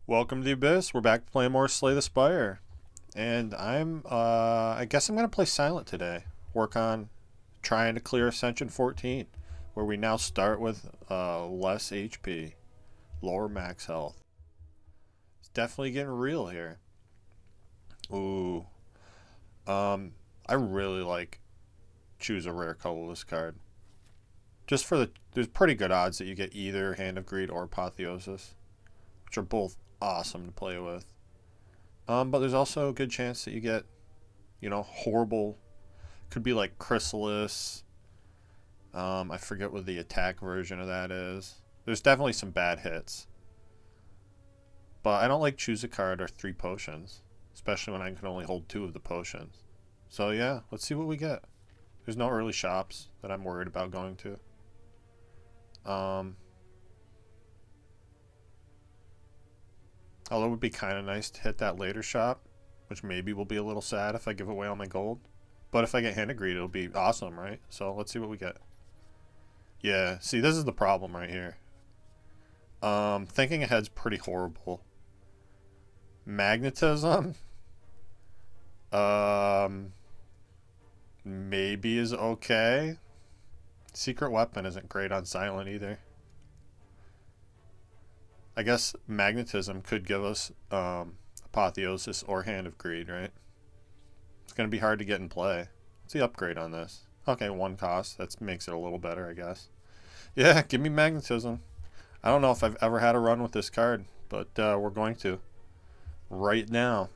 Welcome to the Abyss. We're back playing more Slay the Spire. And I guess I'm going to play Silent today. Work on trying to clear Ascension 14, where we now start with less HP, lower max health. It's definitely getting real here. Ooh. I really like choose a rare colorless card. Just for there's pretty good odds that you get either Hand of Greed or Apotheosis, which are both awesome to play with. But there's also a good chance that you get, horrible. Could be like Chrysalis. I forget what the attack version of that is. There's definitely some bad hits. But I don't like choose a card or 3 potions, especially when I can only hold 2 of the potions. So yeah, let's see what we get. There's no early shops that I'm worried about going to. Although it would be kind of nice to hit that later shop, which maybe will be a little sad if I give away all my gold. But if I get Hand of Greed, it'll be awesome, right? So let's see what we get. Yeah, see, this is the problem right here. Thinking ahead's pretty horrible. Magnetism, maybe is okay. Secret Weapon isn't great on Silent either. I guess Magnetism could give us Apotheosis or Hand of Greed, right? It's going to be hard to get in play. What's the upgrade on this? Okay, 1 cost. That makes it a little better, I guess. Yeah, give me Magnetism. I don't know if I've ever had a run with this card, but we're going to. Right now.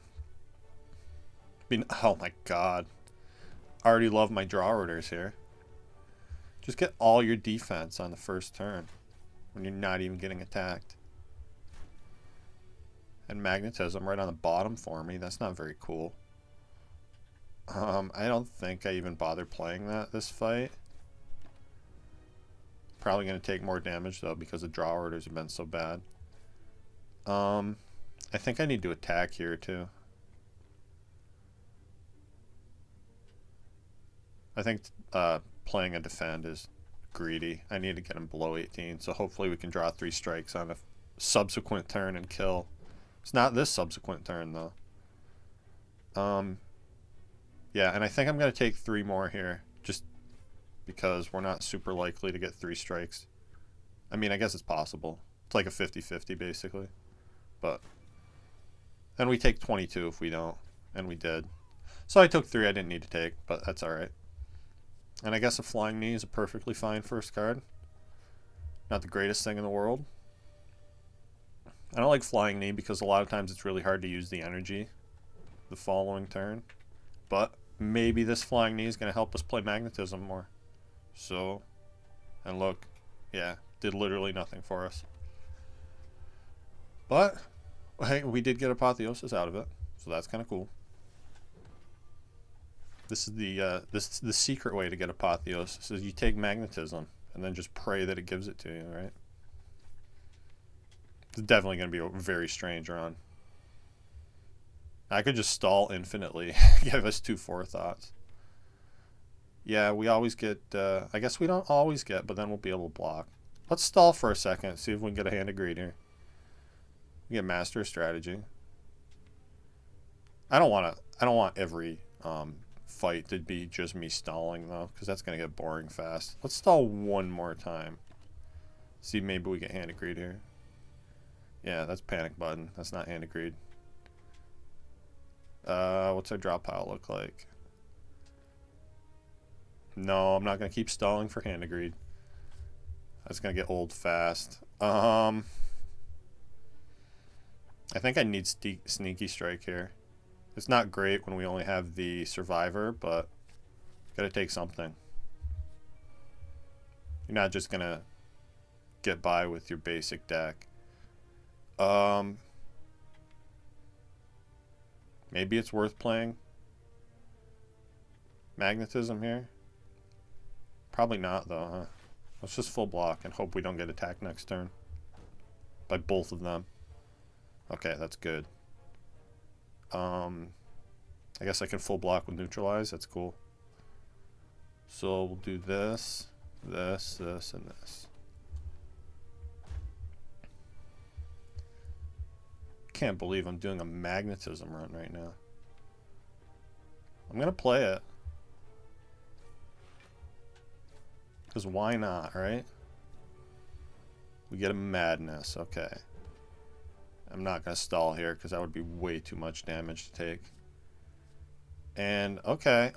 Oh my god. I already love my draw orders here. Just get all your defense on the first turn when you're not even getting attacked. And Magnetism right on the bottom for me. That's not very cool. I don't think I even bothered playing this fight. Probably going to take more damage though because the draw orders have been so bad. I think I need to attack here too. I think playing a defend is greedy. I need to get him below 18, so hopefully we can draw 3 strikes on a subsequent turn and kill. It's not this subsequent turn though. Yeah, and I think I'm going to take 3 more here, just because we're not super likely to get 3 strikes. I mean, I guess it's possible. It's like a 50-50 basically. But then we take 22 if we don't, and we did. So I took 3 I didn't need to take, but that's alright. And I guess a Flying Knee is a perfectly fine first card. Not the greatest thing in the world. I don't like Flying Knee because a lot of times it's really hard to use the energy the following turn. But maybe this Flying Knee is going to help us play Magnetism more. So, and look, yeah, did literally nothing for us. But, hey, we did get Apotheosis out of it, so that's kind of cool. This is the secret way to get Apotheosis is you take Magnetism and then just pray that it gives it to you, right? It's definitely going to be a very strange run. I could just stall infinitely, give us 2 forethoughts. Yeah, we always get, I guess we don't always get, but then we'll be able to block. Let's stall for a second, see if we can get a Hand of Greed here. We get Master Strategy. I don't want every fight to be just me stalling though, because that's going to get boring fast. Let's stall 1 more time. See, maybe we get Hand of Greed here. Yeah, that's Panic Button. That's not Hand of Greed. What's our drop pile look like? No, I'm not going to keep stalling for Hand of Greed. That's going to get old fast. I think I need Sneaky Strike here. It's not great when we only have the Survivor, but gotta take something. You're not just gonna get by with your basic deck. Maybe it's worth playing Magnetism here. Probably not though, huh? Let's just full block and hope we don't get attacked next turn by both of them. Okay, that's good. I guess I can full block with Neutralize. That's cool. So we'll do this, this, this, and this. can't believe I'm doing a magnetism run right now. I'm going to play it. Because why not, right? We get a madness. Okay. I'm not going to stall here because that would be way too much damage to take. And, okay.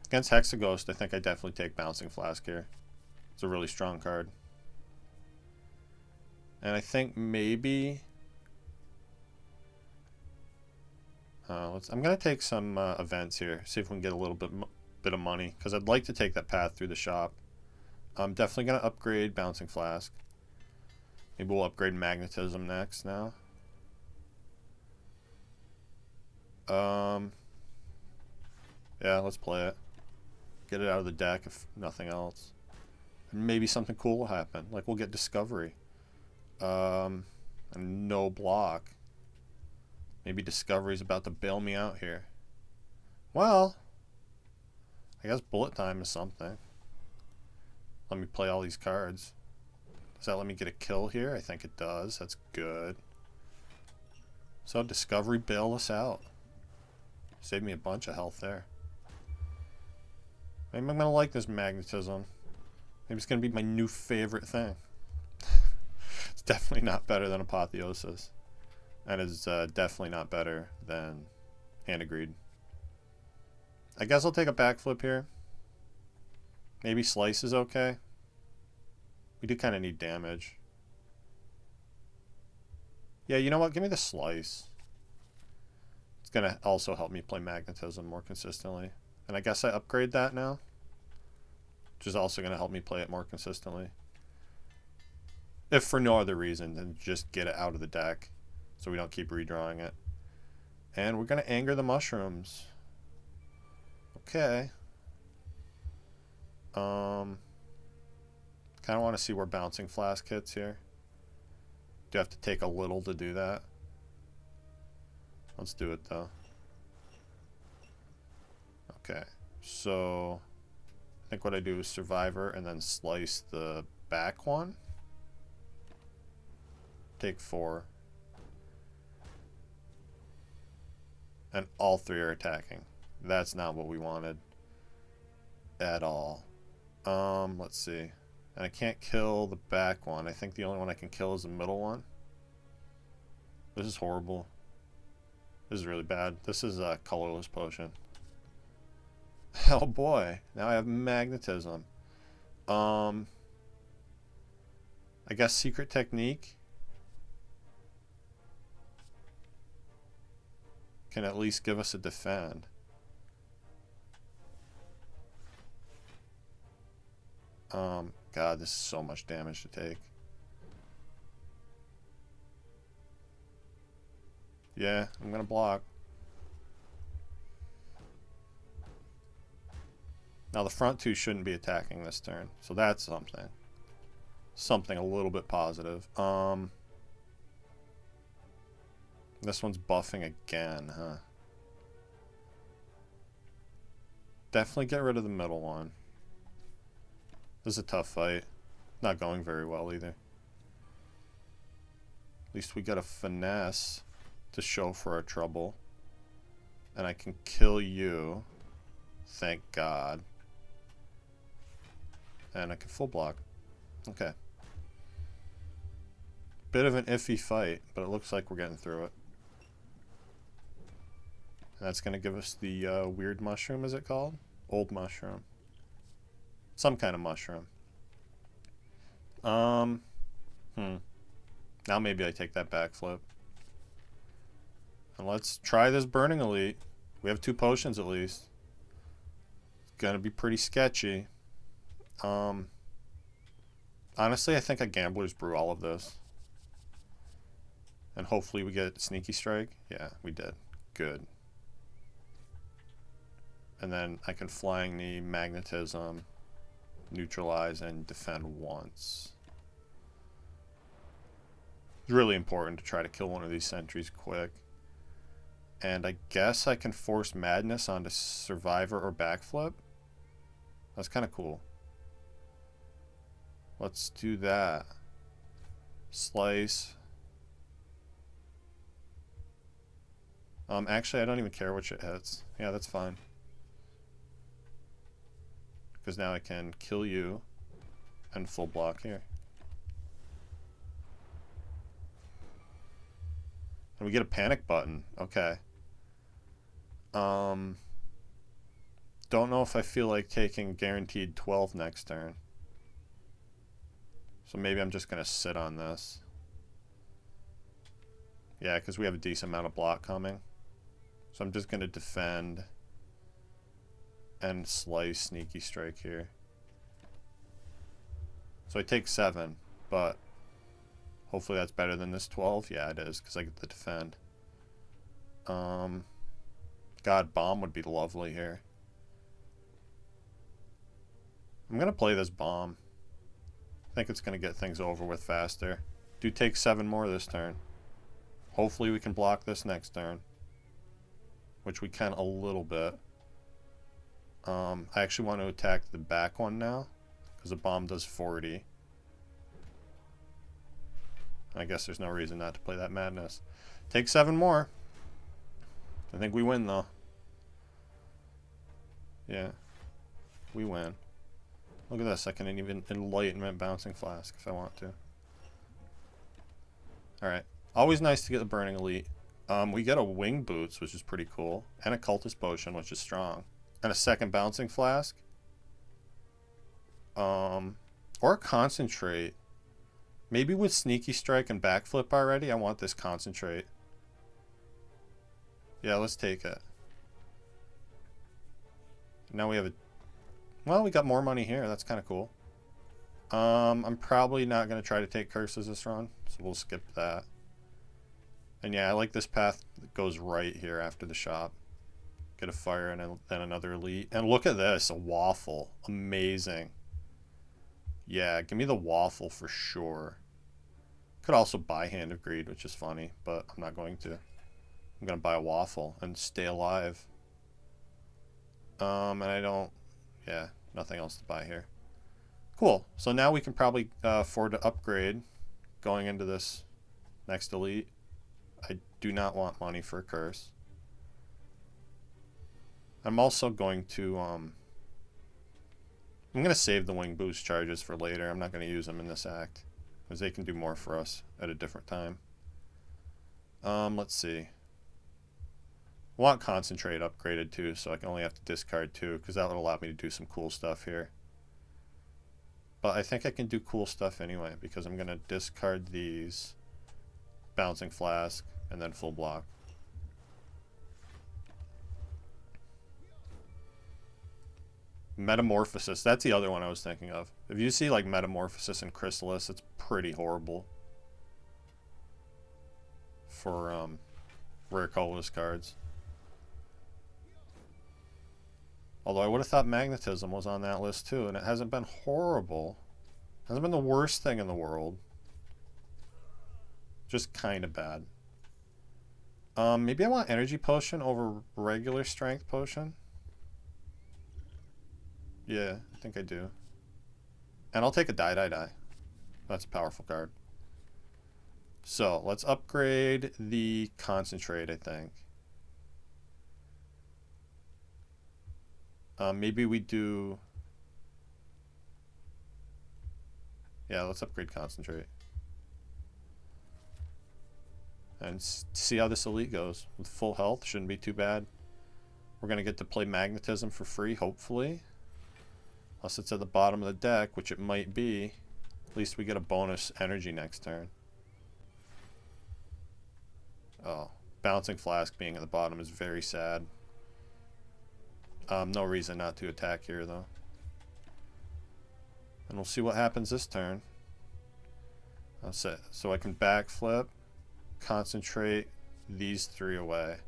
Against Hexaghost, I think I definitely take Bouncing Flask here. It's a really strong card. And I think maybe... I'm going to take some events here. See if we can get a little bit of money. Because I'd like to take that path through the shop. I'm definitely going to upgrade Bouncing Flask. Maybe we'll upgrade Magnetism next now. Yeah, let's play it. Get it out of the deck if nothing else. And maybe something cool will happen. Like we'll get Discovery. And no block. Maybe Discovery's about to bail me out here. Well, I guess Bullet Time is something. Let me play all these cards. Does that let me get a kill here? I think it does. That's good. So Discovery bailed us out. Saved me a bunch of health there. Maybe I'm going to like this Magnetism. Maybe it's going to be my new favorite thing. It's definitely not better than Apotheosis. And is definitely not better than Hand of Greed. I guess I'll take a backflip here. Maybe Slice is okay. We do kind of need damage. Yeah, you know what? Give me the Slice. It's going to also help me play Magnetism more consistently. And I guess I upgrade that now. Which is also going to help me play it more consistently. If for no other reason than just get it out of the deck. So we don't keep redrawing it. And we're going to anger the mushrooms. Okay. Kind of want to see where Bouncing Flask hits here. Do I have to take a little to do that? Let's do it though. Okay. So I think what I do is Survivor and then slice the back one. Take 4. And all 3 are attacking. That's not what we wanted at all. Let's see. And I can't kill the back one. I think the only one I can kill is the middle one. This is horrible. This is really bad. This is a colorless potion. Oh boy. Now I have Magnetism. I guess Secret Technique can at least give us a defend. God, this is so much damage to take. Yeah, I'm gonna block. Now the front 2 shouldn't be attacking this turn, so that's something. Something a little bit positive. This one's buffing again, huh? Definitely get rid of the middle one. This is a tough fight. Not going very well either. At least we got a finesse to show for our trouble. And I can kill you. Thank God. And I can full block. Okay. Bit of an iffy fight, but it looks like we're getting through it. And that's going to give us the weird mushroom, is it called? Old mushroom. Some kind of mushroom. Now maybe I take that backflip. And let's try this Burning Elite. We have 2 potions at least. It's gonna be pretty sketchy. Honestly, I think I Gambler's Brew all of this. And hopefully we get Sneaky Strike. Yeah, we did. Good. And then I can Flying Knee, Magnetism, neutralize, and defend once. It's really important to try to kill one of these sentries quick. And I guess I can force Madness onto Survivor or Backflip. That's kind of cool. Let's do that. Slice. Actually, I don't even care which it hits. Yeah, that's fine. Because now I can kill you and full block here. And we get a panic button. Okay. Don't know if I feel like taking guaranteed 12 next turn. So maybe I'm just going to sit on this. Yeah, because we have a decent amount of block coming. So I'm just going to defend and slice Sneaky Strike here. So I take 7, but hopefully that's better than this 12. Yeah, it is, because I get to defend. God, bomb would be lovely here. I'm going to play this bomb. I think it's going to get things over with faster. Do take 7 more this turn. Hopefully we can block this next turn. Which we can a little bit. I actually want to attack the back one now. Because the bomb does 40. I guess there's no reason not to play that madness. Take 7 more. I think we win though. Yeah. We win. Look at this. I can even enlightenment bouncing flask if I want to. Alright. Always nice to get the burning elite. We get a wing boots, which is pretty cool. And a cultist potion, which is strong. And a second bouncing flask. Or a concentrate. Maybe with sneaky strike and backflip already, I want this concentrate. Yeah, let's take it. Now we have a... Well, we got more money here. That's kind of cool. I'm probably not going to try to take curses this run, so we'll skip that. And yeah, I like this path that goes right here after the shop. Get a fire and then another elite. And look at this, a waffle. Amazing. Yeah, give me the waffle for sure. Could also buy Hand of Greed, which is funny, but I'm not going to. I'm going to buy a waffle and stay alive. And I don't... Yeah, nothing else to buy here. Cool. So now we can probably afford to upgrade going into this next elite. I do not want money for a curse. I'm also going to... I'm going to save the wing boost charges for later. I'm not going to use them in this act, because they can do more for us at a different time. Let's see. I want concentrate upgraded too, so I can only have to discard 2, because that would allow me to do some cool stuff here. But I think I can do cool stuff anyway, because I'm going to discard these, bouncing flask, and then full block. Metamorphosis, that's the other one I was thinking of. If you see like Metamorphosis and Chrysalis, it's pretty horrible for rare colorless cards. Although I would have thought magnetism was on that list too, and it hasn't been horrible. It hasn't been the worst thing in the world. Just kind of bad. Maybe I want energy potion over regular strength potion. Yeah, I think I do. And I'll take a die. That's a powerful card. So, let's upgrade the concentrate, I think. Maybe we do... Yeah, let's upgrade concentrate. And see how this elite goes. With full health, shouldn't be too bad. We're going to get to play magnetism for free, hopefully. Unless it's at the bottom of the deck, which it might be. At least we get a bonus energy next turn. Oh, bouncing flask being at the bottom is very sad. No reason not to attack here, though. And we'll see what happens this turn. That's it. So I can backflip, concentrate these 3 away.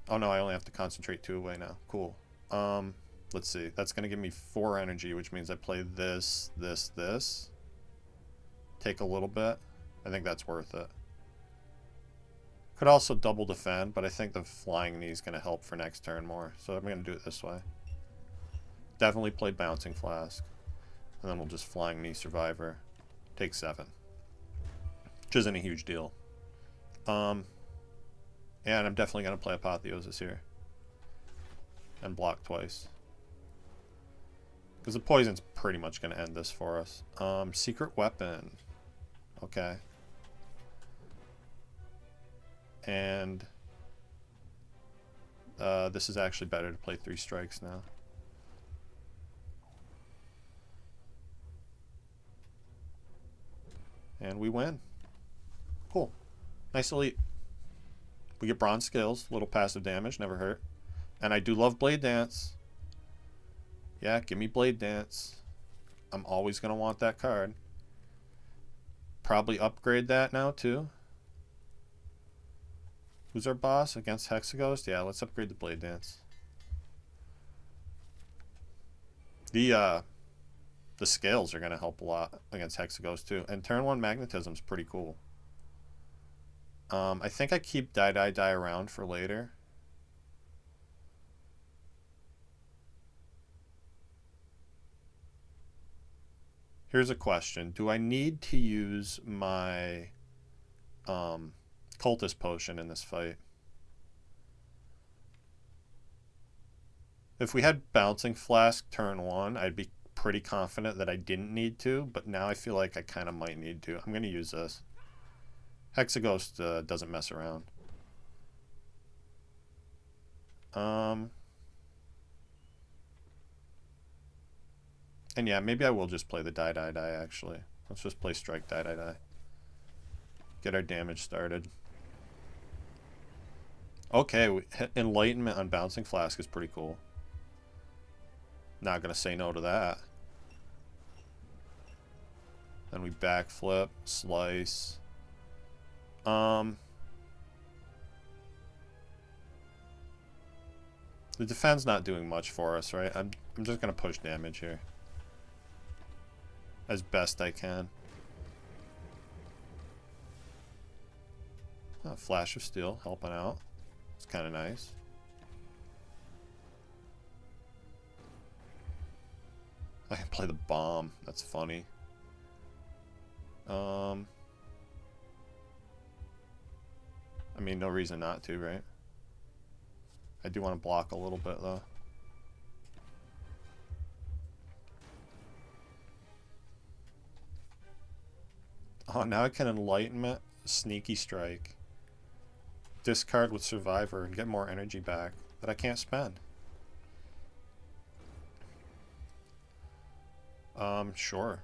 Oh no, I only have to concentrate 2 away now. Cool. Let's see. That's going to give me 4 energy, which means I play this. Take a little bit. I think that's worth it. Could also double defend, but I think the flying knee is going to help for next turn more. So I'm going to do it this way. Definitely play bouncing flask. And then we'll just flying knee survivor. Take 7. Which isn't a huge deal. And I'm definitely going to play Apotheosis here. And block twice. Because the poison's pretty much going to end this for us. Secret Weapon. Okay. And this is actually better to play 3 strikes now. And we win. Cool. Nice elite. We get bronze skills, little passive damage, never hurt. And I do love Blade Dance. Yeah, give me Blade Dance. I'm always going to want that card. Probably upgrade that now too. Who's our boss against Hexaghost? Yeah, let's upgrade the Blade Dance. The scales are going to help a lot against Hexaghost too. And turn 1 magnetism is pretty cool. I think I keep die around for later. Here's a question. Do I need to use my cultist potion in this fight? If we had Bouncing Flask turn 1, I'd be pretty confident that I didn't need to, but now I feel like I kind of might need to. I'm going to use this. Hexaghost doesn't mess around. And yeah, maybe I will just play the die actually. Let's just play strike die. Get our damage started. Okay, Enlightenment on Bouncing Flask is pretty cool. Not gonna say no to that. Then we backflip, slice. The defense not doing much for us, right? I'm just gonna push damage here as best I can. Flash of Steel helping out. It's kind of nice. I can play the bomb. That's funny. I mean, no reason not to, right? I do want to block a little bit, though. Oh, now I can Enlightenment, Sneaky Strike. Discard with Survivor and get more energy back that I can't spend. Sure.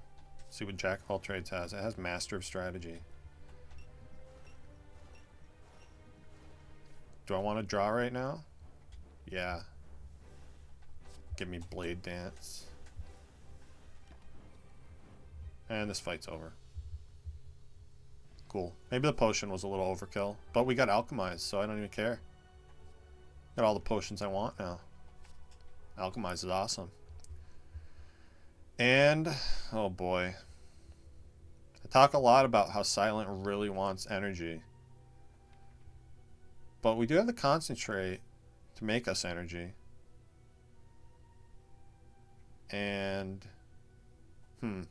See what Jack of All Trades has. It has Master of Strategy. Do I want to draw right now? Yeah. Give me Blade Dance. And this fight's over. Cool. Maybe the potion was a little overkill, but we got Alchemized, so I don't even care. Got all the potions I want now. Alchemized is awesome. And, oh boy. I talk a lot about how Silent really wants energy. But we do have the Concentrate to make us energy. And, it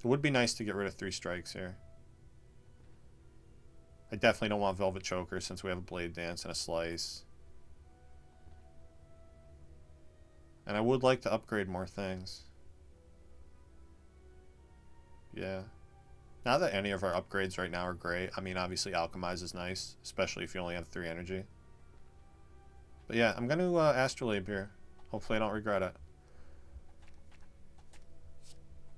would be nice to get rid of 3 strikes here. I definitely don't want Velvet Choker since we have a Blade Dance and a Slice. And I would like to upgrade more things. Yeah. Not that any of our upgrades right now are great. I mean, obviously Alchemize is nice, especially if you only have 3 energy. But yeah, I'm going to Astrolabe here. Hopefully I don't regret it.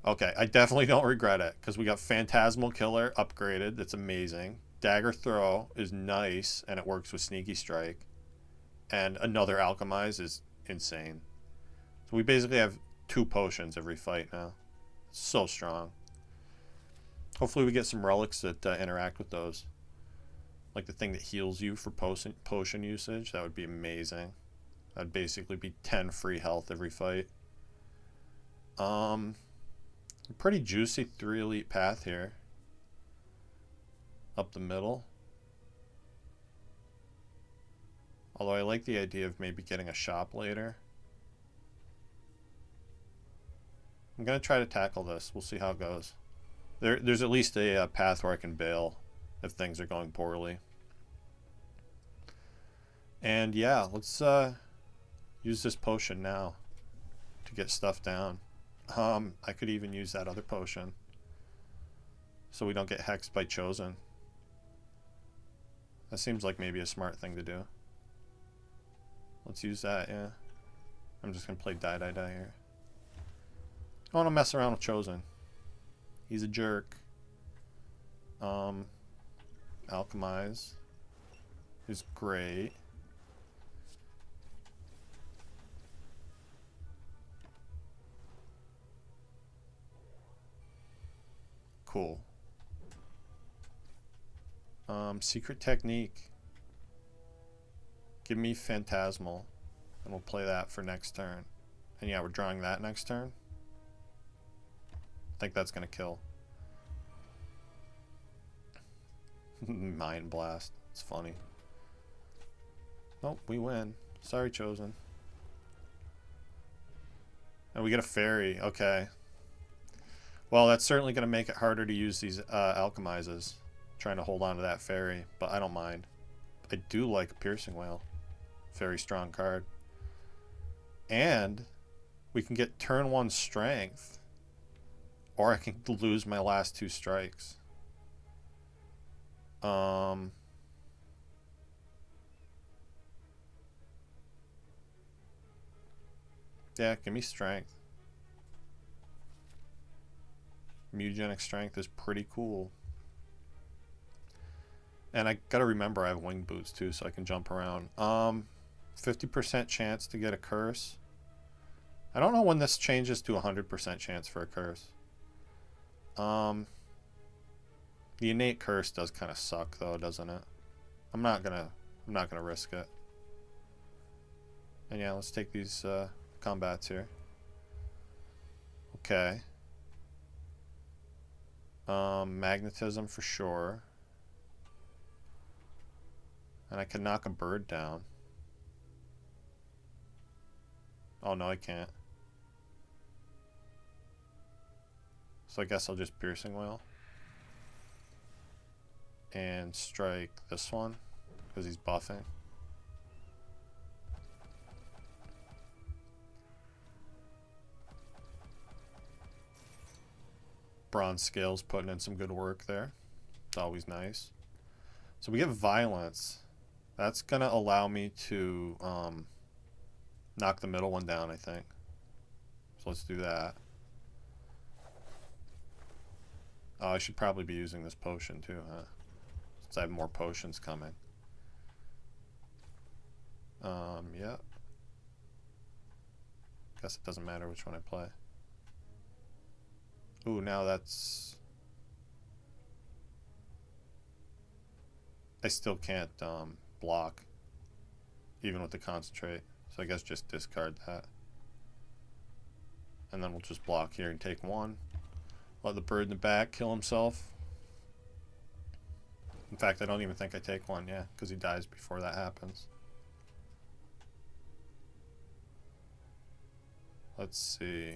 Okay, I definitely don't regret it, because we got Phantasmal Killer upgraded. That's amazing. Dagger Throw is nice, and it works with Sneaky Strike. And another Alchemize is insane. So we basically have 2 potions every fight now. So strong. Hopefully we get some relics that interact with those. Like the thing that heals you for potion usage. That would be amazing. That'd basically be 10 free health every fight. Pretty juicy 3 elite path here. Up the middle. Although I like the idea of maybe getting a shop later. I'm going to try to tackle this. We'll see how it goes. There's at least a path where I can bail if things are going poorly. And yeah, let's use this potion now to get stuff down. I could even use that other potion so we don't get hexed by Chosen. That seems like maybe a smart thing to do. Let's use that, yeah. I'm just gonna play die here. I want to mess around with Chosen. He's a jerk. Alchemize is great. Cool. Secret technique. Give me Phantasmal, and we'll play that for next turn. And yeah, we're drawing that next turn. I think that's gonna kill. Mind Blast. It's funny. Nope, we win. Sorry, Chosen. And we get a fairy. Okay. Well, that's certainly going to make it harder to use these alchemizes. Trying to hold on to that fairy, but I don't mind. I do like Piercing Whale. Very strong card. And we can get turn 1 strength. Or I can lose my last 2 strikes. Yeah, give me strength. Mutagenic strength is pretty cool. And I gotta remember I have wing boots too, so I can jump around. 50% chance to get a curse. I don't know when this changes to 100% chance for a curse. The innate curse does kind of suck though, doesn't it? I'm not gonna risk it. And yeah, let's take these combats here. Okay. Magnetism for sure. And I can knock a bird down. Oh no, I can't. So I guess I'll just Piercing Whale. And strike this one, because he's buffing. Bronze Scales putting in some good work there. It's always nice. So we get Violence. That's going to allow me to knock the middle one down, I think. So let's do that. Oh, I should probably be using this potion too, huh? Since I have more potions coming. Yeah. Guess it doesn't matter which one I play. Ooh, now that's... I still can't block, even with the concentrate. So I guess just discard that. And then we'll just block here and take 1. Let the bird in the back kill himself. In fact, I don't even think I take 1, yeah, because he dies before that happens. Let's see.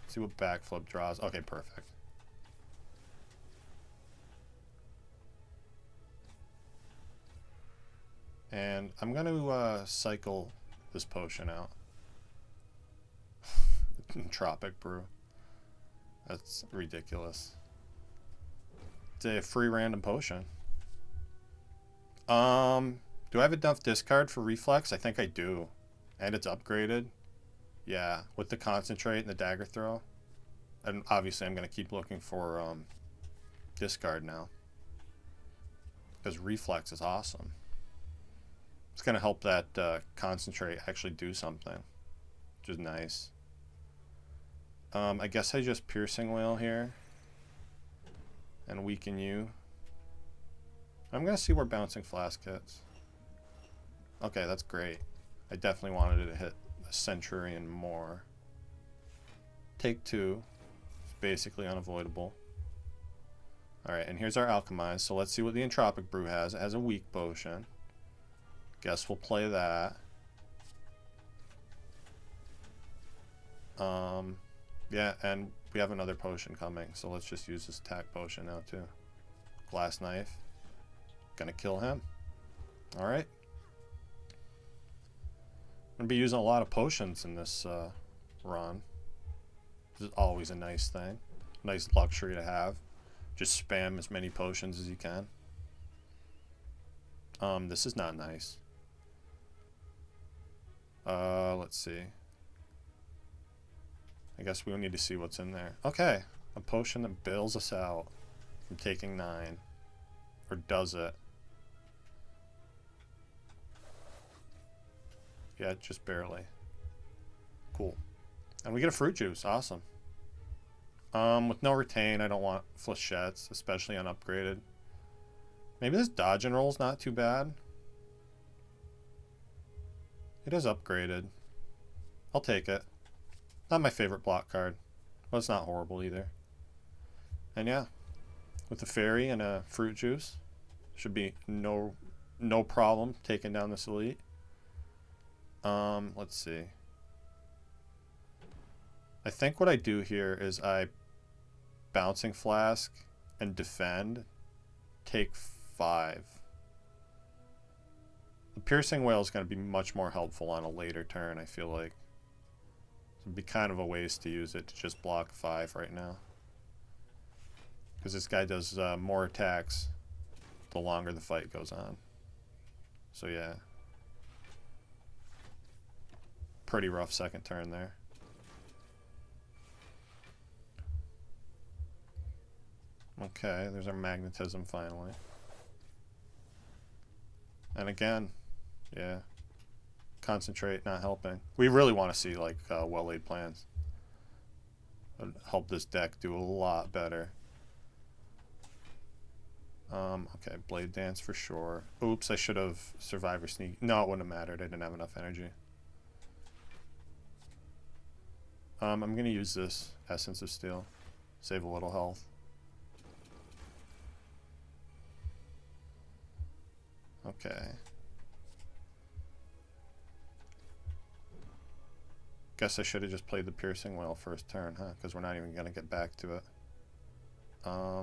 See what backflip draws. Okay, perfect. And I'm going to cycle this potion out. Tropic Brew. That's ridiculous. It's a free random potion. Do I have enough discard for Reflex? I think I do. And it's upgraded. Yeah, with the Concentrate and the Dagger Throw. And obviously I'm going to keep looking for discard now. Because Reflex is awesome. It's going to help that Concentrate actually do something. Which is nice. I guess I just Piercing Whale here. And weaken you. I'm going to see where Bouncing Flask hits. Okay, that's great. I definitely wanted it to hit a Centurion more. Take 2. It's basically unavoidable. Alright, and here's our Alchemize. So let's see what the Entropic Brew has. It has a weak potion. Guess we'll play that. Yeah, and we have another potion coming, so let's just use this attack potion now too. Glass Knife. Gonna kill him. Alright, going to be using a lot of potions in this run. This is always a nice thing. Nice luxury to have. Just spam as many potions as you can. This is not nice. Let's see. I guess we'll need to see what's in there. Okay. A potion that bails us out from taking 9. Or does it? Yeah, just barely. Cool. And we get a fruit juice. Awesome. With no retain, I don't want flechettes, especially unupgraded. Maybe this dodge and roll is not too bad. It is upgraded. I'll take it. Not my favorite block card, but it's not horrible either. And yeah, with a fairy and a fruit juice, should be no problem taking down this elite. Let's see. I think what I do here is I bouncing flask and defend, take 5. The piercing whale is going to be much more helpful on a later turn, I feel like. It'd be kind of a waste to use it to just block 5 right now. Because this guy does more attacks the longer the fight goes on. So yeah. Pretty rough second turn there. Okay, there's our magnetism finally. And again, yeah. Concentrate, not helping. We really want to see like well-laid plans. It'd help this deck do a lot better. Okay, Blade Dance for sure. Oops, I should have Survivor Sneak. No, it wouldn't have mattered. I didn't have enough energy. I'm going to use this Essence of Steel. Save a little health. Okay. Guess I should have just played the Piercing Whale first turn, huh? Because we're not even going to get back to it. I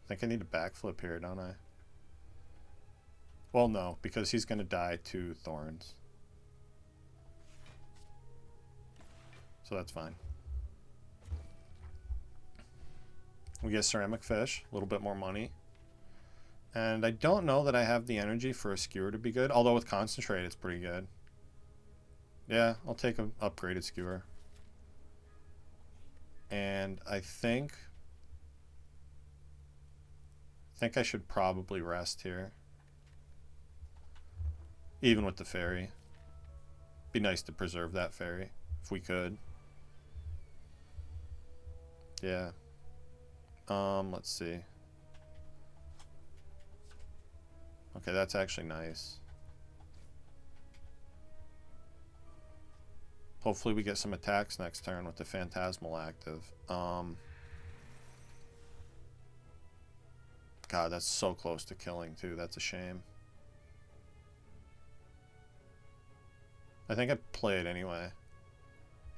think I need a backflip here, don't I? Well, no, because he's going to die to Thorns. So that's fine. We get Ceramic Fish, a little bit more money. And I don't know that I have the energy for a Skewer to be good, although with Concentrate it's pretty good. Yeah, I'll take an upgraded Skewer. And I think I should probably rest here. Even with the fairy. Be nice to preserve that fairy, if we could. Yeah. Let's see. Okay, that's actually nice. Hopefully we get some attacks next turn with the Phantasmal active. God, that's so close to killing too. That's a shame. I think I'd play it anyway.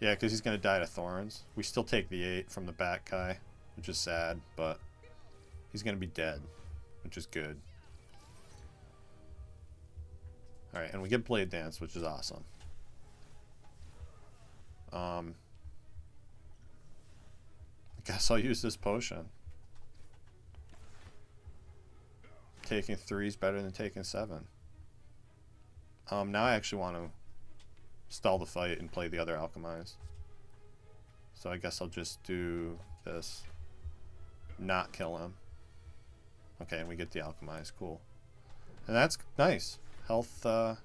Yeah, because he's going to die to Thorns. We still take the 8 from the back guy, which is sad, but he's going to be dead, which is good. Alright, and we get Blade Dance, which is awesome. I guess I'll use this potion. Taking 3 is better than taking 7. Now I actually want to stall the fight and play the other Alchemize. So I guess I'll just do this. Not kill him. Okay, and we get the Alchemize. Cool. And that's nice. Health in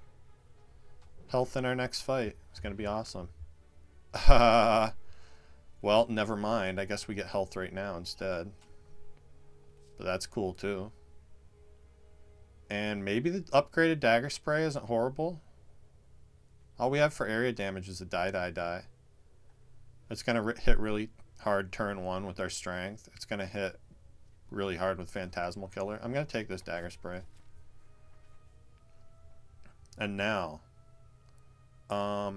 our next fight. It's going to be awesome. Well, never mind. I guess we get health right now instead. But that's cool too. And maybe the upgraded Dagger Spray isn't horrible. All we have for area damage is a die. It's going to hit really hard turn 1 with our strength. It's going to hit really hard with Phantasmal Killer. I'm going to take this Dagger Spray. And now, I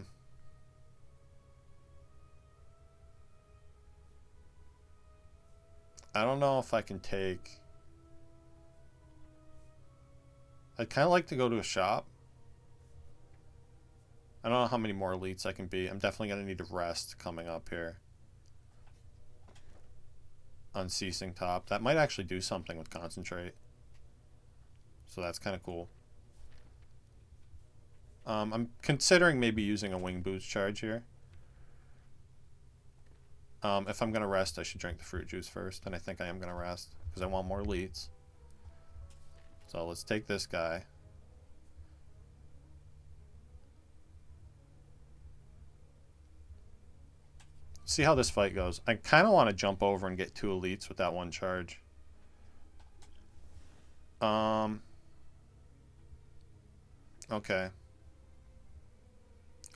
don't know if I can take... I'd kind of like to go to a shop I don't know how many more elites I can be. I'm definitely going to need a rest coming up here. Unceasing top. That might actually do something with concentrate. So that's kind of cool. I'm considering maybe using a wing boost charge here. If I'm going to rest, I should drink the fruit juice first. And I think I am going to rest because I want more elites. So let's take this guy. See how this fight goes. I kind of want to jump over and get 2 elites with that one charge. Okay.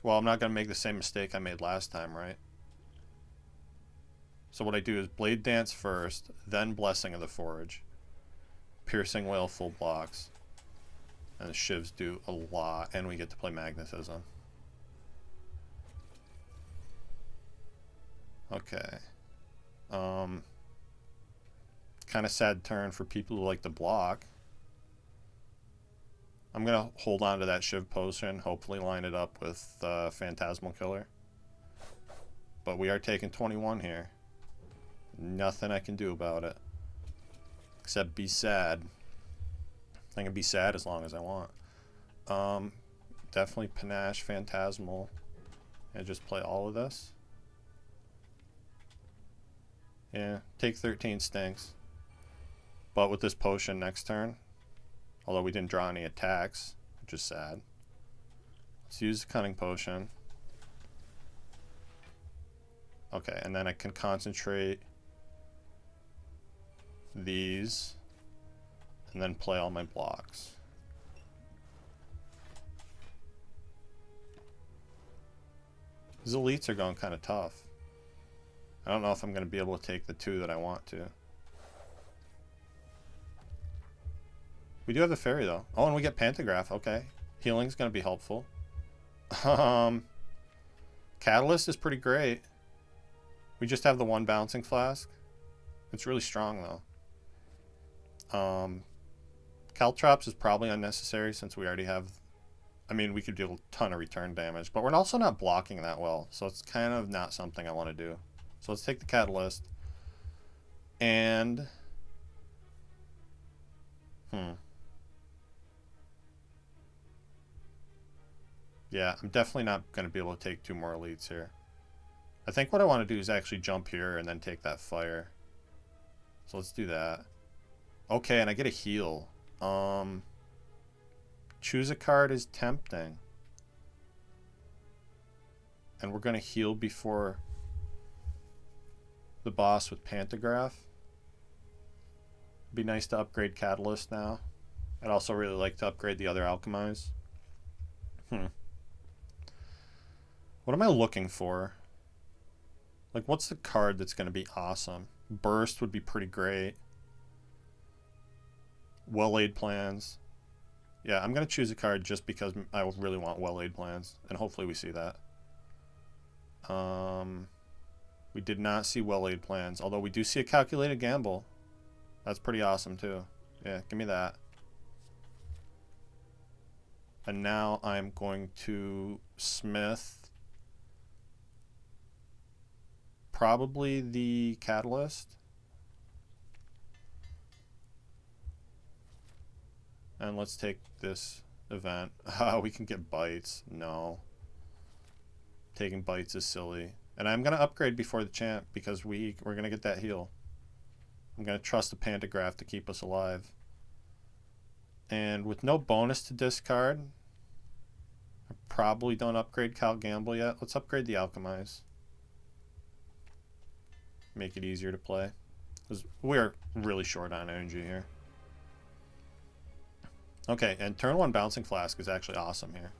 Well, I'm not going to make the same mistake I made last time, right? So what I do is Blade Dance first, then Blessing of the Forge. Piercing Wail full blocks. And the shivs do a lot, and we get to play magnetism. Okay. Kind of sad turn for people who like to block. I'm going to hold on to that Shiv Potion, hopefully line it up with Phantasmal Killer. But we are taking 21 here. Nothing I can do about it. Except be sad. I can be sad as long as I want. Definitely Panache, Phantasmal. And just play all of this. Yeah, take 13 stinks. But with this potion next turn, although we didn't draw any attacks, which is sad. Let's use the Cunning Potion. Okay, and then I can concentrate these and then play all my blocks. These elites are going kind of tough. I don't know if I'm going to be able to take the 2 that I want to. We do have the fairy though. Oh, and we get Pantograph. Okay. Healing's going to be helpful. Catalyst is pretty great. We just have the 1 bouncing flask. It's really strong though. Caltrops is probably unnecessary since we already have... I mean, we could do a ton of return damage, but we're also not blocking that well, so it's kind of not something I want to do. So let's take the Catalyst. And... Yeah, I'm definitely not going to be able to take 2 more elites here. I think what I want to do is actually jump here and then take that fire. So let's do that. Okay, and I get a heal. Choose a card is tempting. And we're going to heal before the boss with Pantograph. Be nice to upgrade Catalyst now. I'd also really like to upgrade the other Alchemize. What am I looking for? Like, what's the card that's going to be awesome? Burst would be pretty great. Well-laid plans. Yeah, I'm going to choose a card just because I really want well-laid plans. And hopefully we see that. We did not see well-laid plans. Although we do see a calculated gamble. That's pretty awesome too. Yeah, give me that. And now I'm going to Smith. Probably the Catalyst. And let's take this event. We can get bites. No. Taking bites is silly. And I'm going to upgrade before the champ because we're going to get that heal. I'm going to trust the Pantograph to keep us alive. And with no bonus to discard, I probably don't upgrade Cal Gamble yet. Let's upgrade the Alchemize. Make it easier to play. Because we're really short on energy here. Okay, and turn 1 Bouncing Flask is actually awesome here.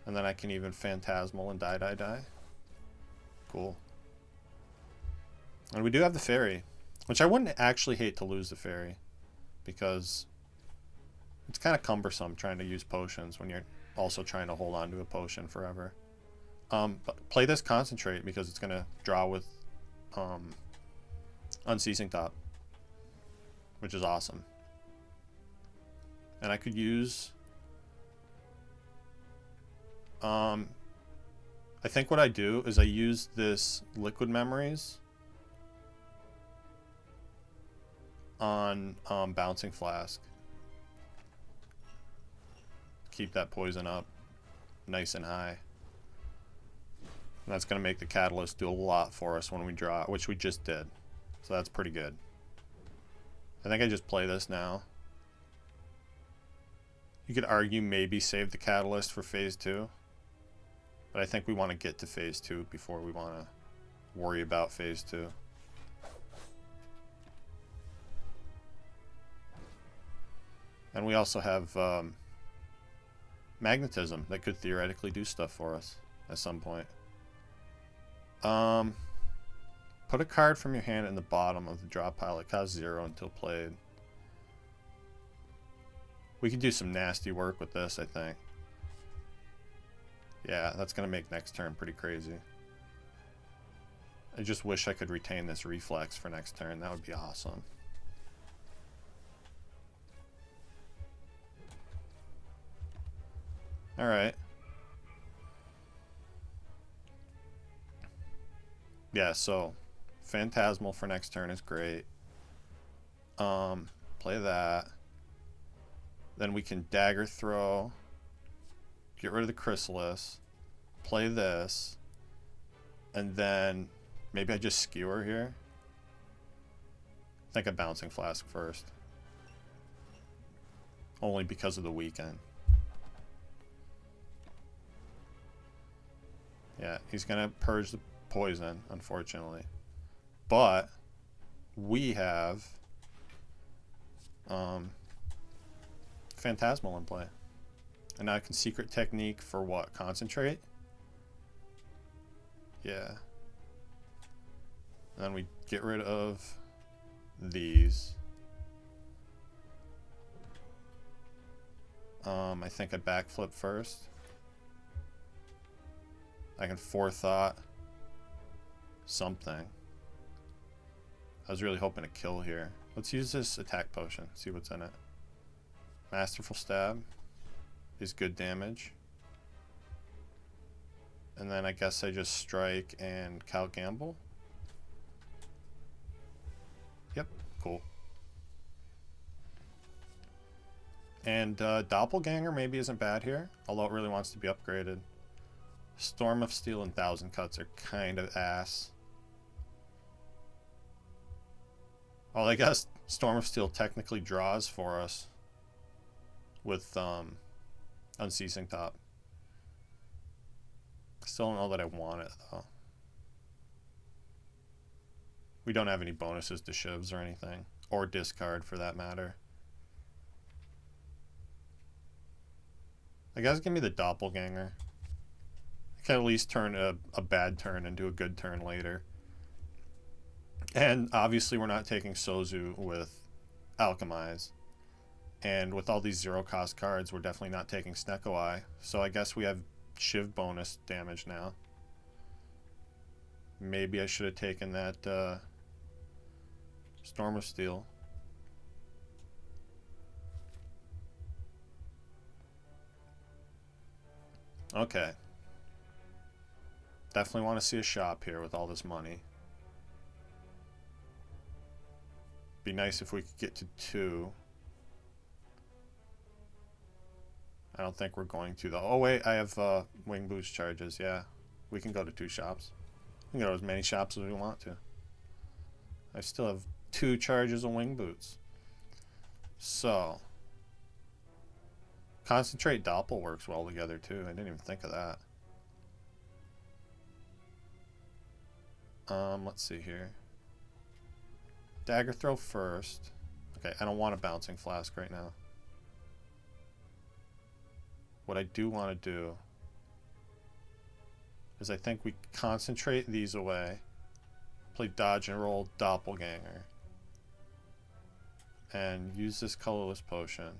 And then I can even Phantasmal and die. Cool. And we do have the Fairy, which I wouldn't actually hate to lose the Fairy. Because it's kind of cumbersome trying to use potions when you're also trying to hold on to a potion forever. But play this Concentrate because it's going to draw with Unceasing Top, which is awesome. And I could use I think what I do is I use this liquid memories on bouncing flask. Keep that poison up nice and high. And that's going to make the catalyst do a lot for us when we draw, which we just did. So that's pretty good. I think I just play this now. You could argue maybe save the catalyst for phase 2. But I think we want to get to phase 2 before we want to worry about phase 2. And we also have magnetism that could theoretically do stuff for us at some point. Put a card from your hand in the bottom of the draw pile. It costs 0 until played. We could do some nasty work with this, I think. Yeah, that's going to make next turn pretty crazy. I just wish I could retain this reflex for next turn. That would be awesome. Alright. Yeah, so Phantasmal for next turn is great. Play that. Then we can Dagger Throw. Get rid of the Chrysalis. Play this. And then maybe I just Skewer here. I think a Bouncing Flask first. Only because of the weekend. Yeah, he's going to purge the poison, unfortunately. But we have Phantasmal in play. And now I can Secret Technique for what? Concentrate? Yeah. And then we get rid of these. I think I backflip first. I can Forethought something. I was really hoping to kill here. Let's use this attack potion, see what's in it. Masterful Stab is good damage. And then I guess I just strike and Count Gamble. Yep, cool. And Doppelganger maybe isn't bad here, although it really wants to be upgraded. Storm of Steel and Thousand Cuts are kind of ass. Well, I guess Storm of Steel technically draws for us with Unceasing Top. Still don't know that I want it, though. We don't have any bonuses to shivs or anything. Or discard, for that matter. I guess give me the Doppelganger. I can at least turn a bad turn into a good turn later. And obviously we're not taking Sozu with Alchemize. And with all these 0-cost cards, we're definitely not taking Snecko Eye. So I guess we have Shiv bonus damage now. Maybe I should have taken that Storm of Steel. Okay. Definitely want to see a shop here with all this money. Be nice if we could get to 2. I don't think we're going to, though. Oh, wait, I have Wing Boost charges. Yeah, we can go to 2 shops. We can go to as many shops as we want to. I still have 2 charges of Wing Boots. So, Concentrate Doppel works well together, too. I didn't even think of that. Let's see here. Dagger Throw first. Okay, I don't want a Bouncing Flask right now. What I do want to do is I think we concentrate these away. Play Dodge and Roll Doppelganger. And use this colorless potion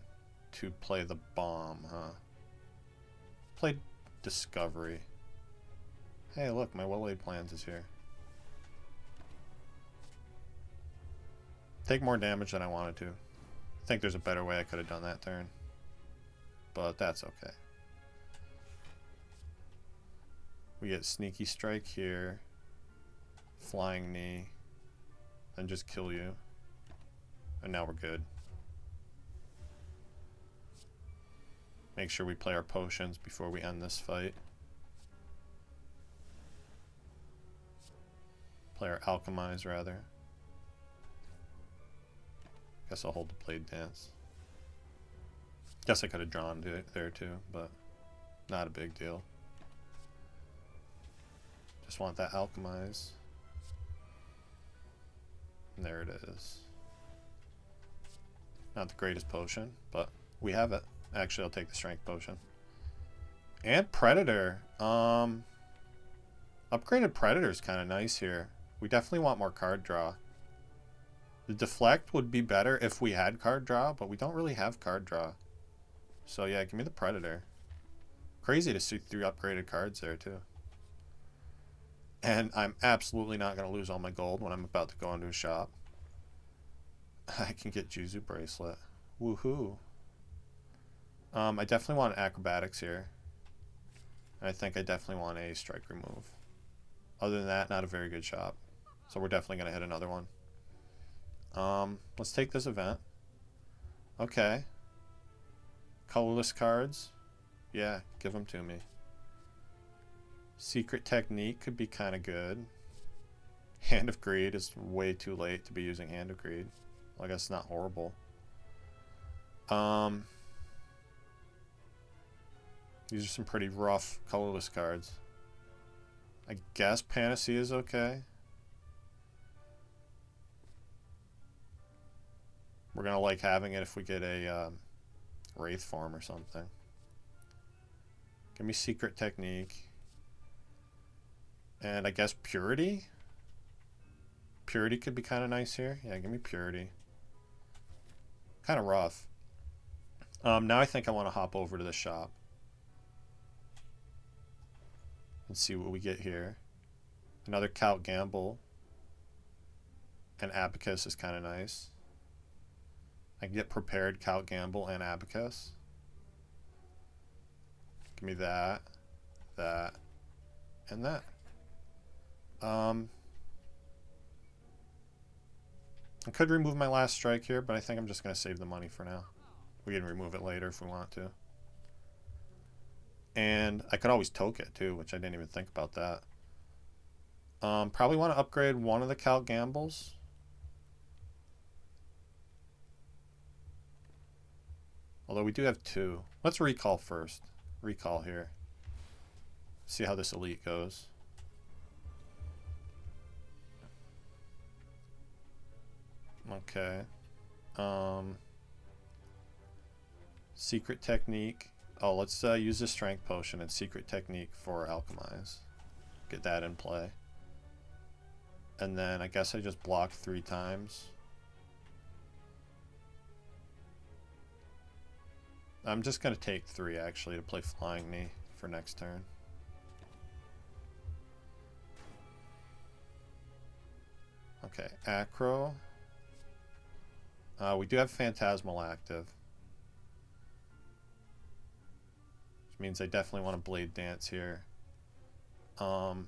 to play the bomb, huh? Play Discovery. Hey, look, my Well-Laid Plans is here. Take more damage than I wanted to. I think there's a better way I could have done that turn. But that's okay. We get sneaky strike here, flying knee, and just kill you. And now we're good. Make sure we play our potions before we end this fight. Play our alchemize rather. Guess I'll hold the blade dance. Guess I could have drawn there too, but not a big deal. Just want that alchemize. And there it is. Not the greatest potion, but we have it. Actually, I'll take the strength potion. And Predator. Upgraded Predator is kind of nice here. We definitely want more card draw. The deflect would be better if we had card draw, but we don't really have card draw. So yeah, give me the Predator. Crazy to see 3 upgraded cards there too. And I'm absolutely not going to lose all my gold when I'm about to go into a shop. I can get Juzu Bracelet. Woohoo. I definitely want acrobatics here. And I think I definitely want a strike remove. Other than that, not a very good shop. So we're definitely going to hit another one. Let's take this event. Okay. Colorless cards. Yeah, give them to me. Secret Technique could be kind of good. Hand of Greed is way too late to be using Hand of Greed. Well, I guess it's not horrible. These are some pretty rough colorless cards. I guess Panacea is okay. We're gonna like having it if we get a Wraith form or something. Give me Secret Technique. And I guess Purity? Purity could be kind of nice here. Yeah, give me Purity. Kind of rough. Now I think I want to hop over to the shop. Let's see what we get here. Another Count Gamble. And Abacus is kind of nice. I can get Prepared, Count Gamble, and Abacus. Give me that, that, and that. I could remove my last strike here, but I think I'm just going to save the money for now. We can remove it later if we want to. And I could always toke it too, which I didn't even think about that. Probably want to upgrade one of the Count Gambles. Although we do have 2. Let's recall first. Recall here. See how this elite goes. Okay. Secret Technique. Oh, let's use the Strength Potion and Secret Technique for Alchemize. Get that in play. And then I guess I just block 3 times. I'm just going to take 3 actually to play Flying Knee for next turn. Okay, Acro. We do have Phantasmal active. Which means I definitely want to Blade Dance here. Let's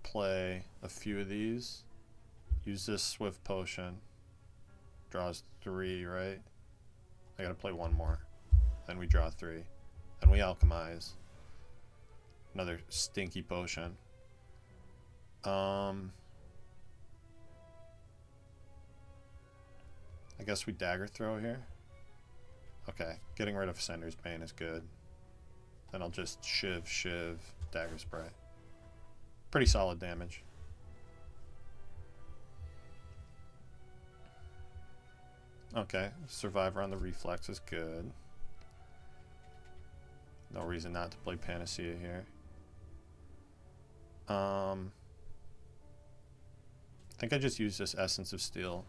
play a few of these. Use this Swift Potion. Draws 3, right? I gotta play 1 more. Then we draw 3. Then we Alchemize. Another stinky potion. I guess we Dagger Throw here. Okay, getting rid of Sender's Bane is good. Then I'll just Shiv, Dagger Spray. Pretty solid damage. Okay, Survivor on the Reflex is good. No reason not to play Panacea here. I think I just use this Essence of Steel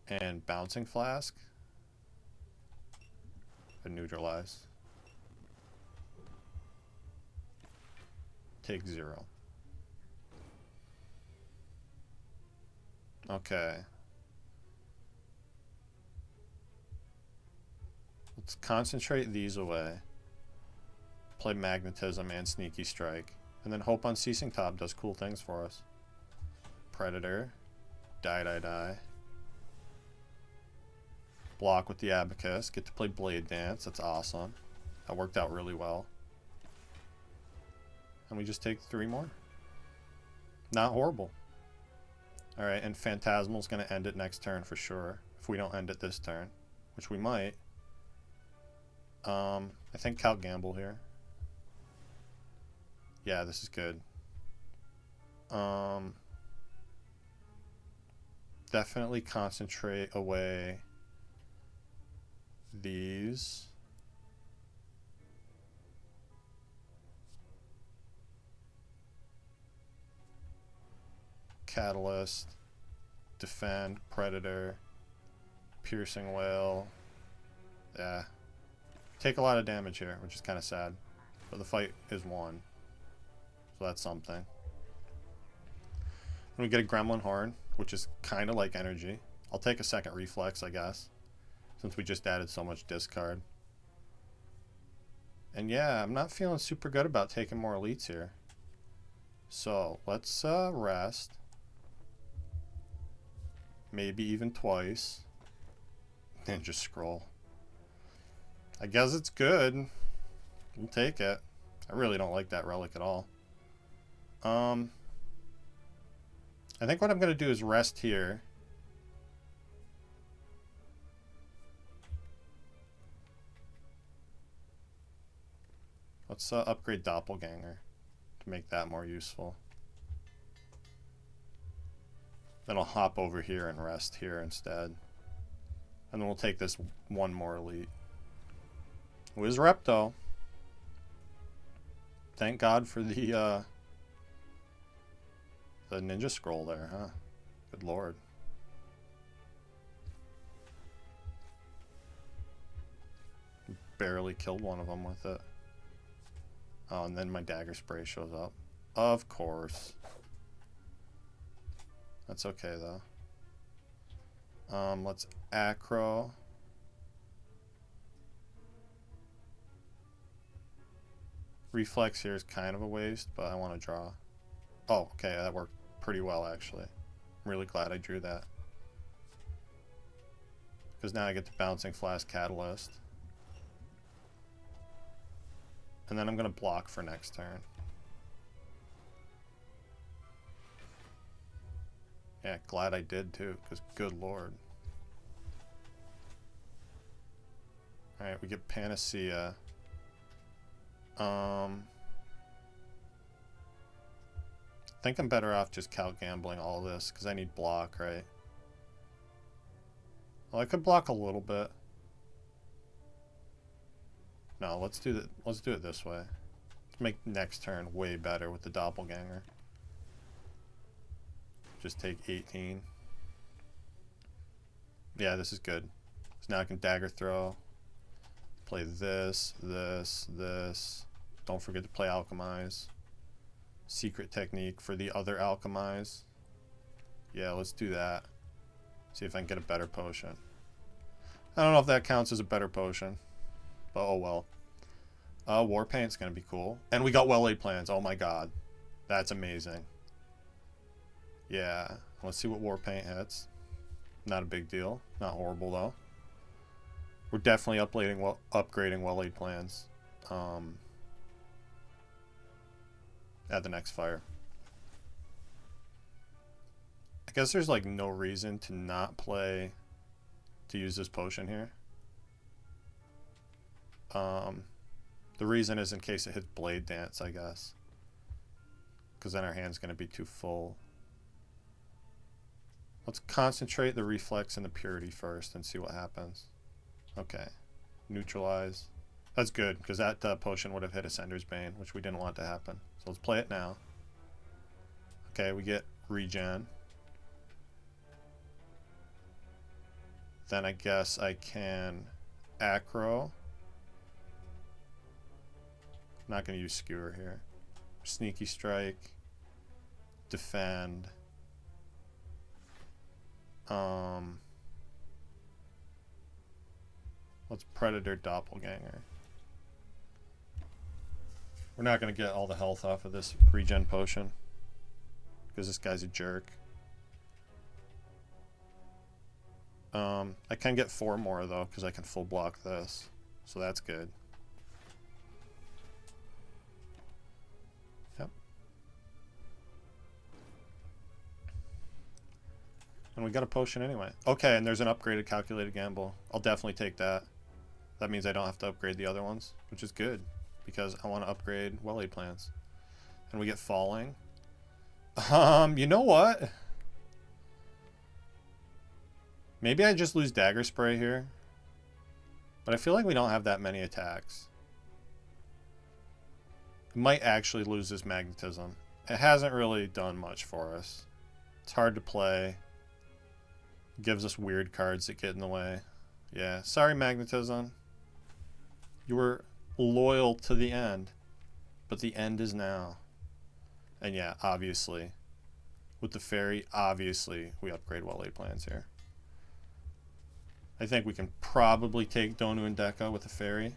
and Bouncing Flask and Neutralize. Take 0. Okay. Let's concentrate these away. Play magnetism and sneaky strike. And then hope Unceasing Top does cool things for us. Predator. Die. Block with the Abacus. Get to play Blade Dance. That's awesome. That worked out really well. And we just take 3 more. Not horrible. Alright, and Phantasmal's going to end it next turn for sure. If we don't end it this turn. Which we might. I think Calc Gamble here. Yeah, this is good. Definitely concentrate away these. Catalyst, defend, predator, piercing whale. Yeah. Take a lot of damage here, which is kind of sad. But the fight is won. So that's something. And we get a Gremlin Horn, which is kind of like energy. I'll take a second reflex, I guess. Since we just added so much discard. And yeah, I'm not feeling super good about taking more elites here. So, let's rest. Maybe even twice. Ninja Scroll. I guess it's good. We'll take it. I really don't like that relic at all. I think what I'm going to do is rest here. Let's upgrade Doppelganger to make that more useful. Then I'll hop over here and rest here instead. And then we'll take this 1 more elite. Wiz Repto. Thank God for the Ninja Scroll there, huh? Good lord. Barely killed one of them with it. Oh, and then my Dagger Spray shows up. Of course. That's okay, though. Let's Acro. Reflex here is kind of a waste, but I want to draw. Oh, okay, that worked pretty well, actually. I'm really glad I drew that. Because now I get the Bouncing Flask Catalyst. And then I'm going to block for next turn. Yeah, glad I did too, because good lord. Alright, we get Panacea. I think I'm better off just Calc Gambling all this, because I need block, right? Well, I could block a little bit. No, let's do it this way. Let's make next turn way better with the Doppelganger. Just take 18. Yeah, this is good. So now I can Dagger Throw. Play this. Don't forget to play Alchemize. Secret Technique for the other Alchemize. Yeah, let's do that. See if I can get a better potion. I don't know if that counts as a better potion. But oh well. War Paint's gonna be cool. And we got Well-Laid Plans. Oh my god. That's amazing. Yeah. Let's see what War Paint hits. Not a big deal. Not horrible though. We're definitely upgrading Well-Laid Plans. At the next fire. I guess there's like no reason to not play to use this potion here. The reason is in case it hits Blade Dance, I guess. Because then our hand's going to be too full. Let's concentrate the Reflex and the Purity first and see what happens. Okay. Neutralize. That's good, because that potion would have hit Ascender's Bane, which we didn't want to happen. So let's play it now. Okay, we get Regen. Then I guess I can Acro. Not going to use Skewer here. Sneaky Strike. Defend. Let's Predator Doppelganger. We're not going to get all the health off of this regen potion. Because this guy's a jerk. I can get 4 more though, because I can full block this. So that's good. Yep. And we got a potion anyway. Okay, and there's an upgraded calculated gamble. I'll definitely take that. That means I don't have to upgrade the other ones, which is good. Because I want to upgrade well-laid plants. And we get falling. You know what? Maybe I just lose dagger spray here. But I feel like we don't have that many attacks. I might actually lose this magnetism. It hasn't really done much for us. It's hard to play. It gives us weird cards that get in the way. Yeah, sorry magnetism. You were loyal to the end. But the end is now. And yeah, obviously. With the fairy, obviously, we upgrade well-laid plans here. I think we can probably take Donu and Deka with the fairy.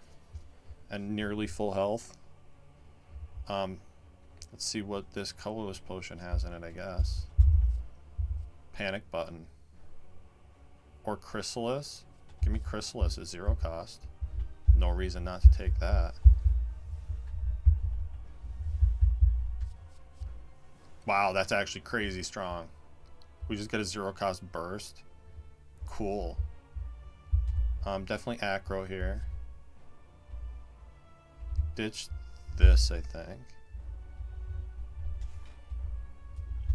And nearly full health. Let's see what this colorless potion has in it, I guess. Panic button. Or Chrysalis. Give me Chrysalis at 0 cost. No reason not to take that. Wow, that's actually crazy strong. We just get a 0 cost burst. Cool. Definitely aggro here. Ditch this, I think.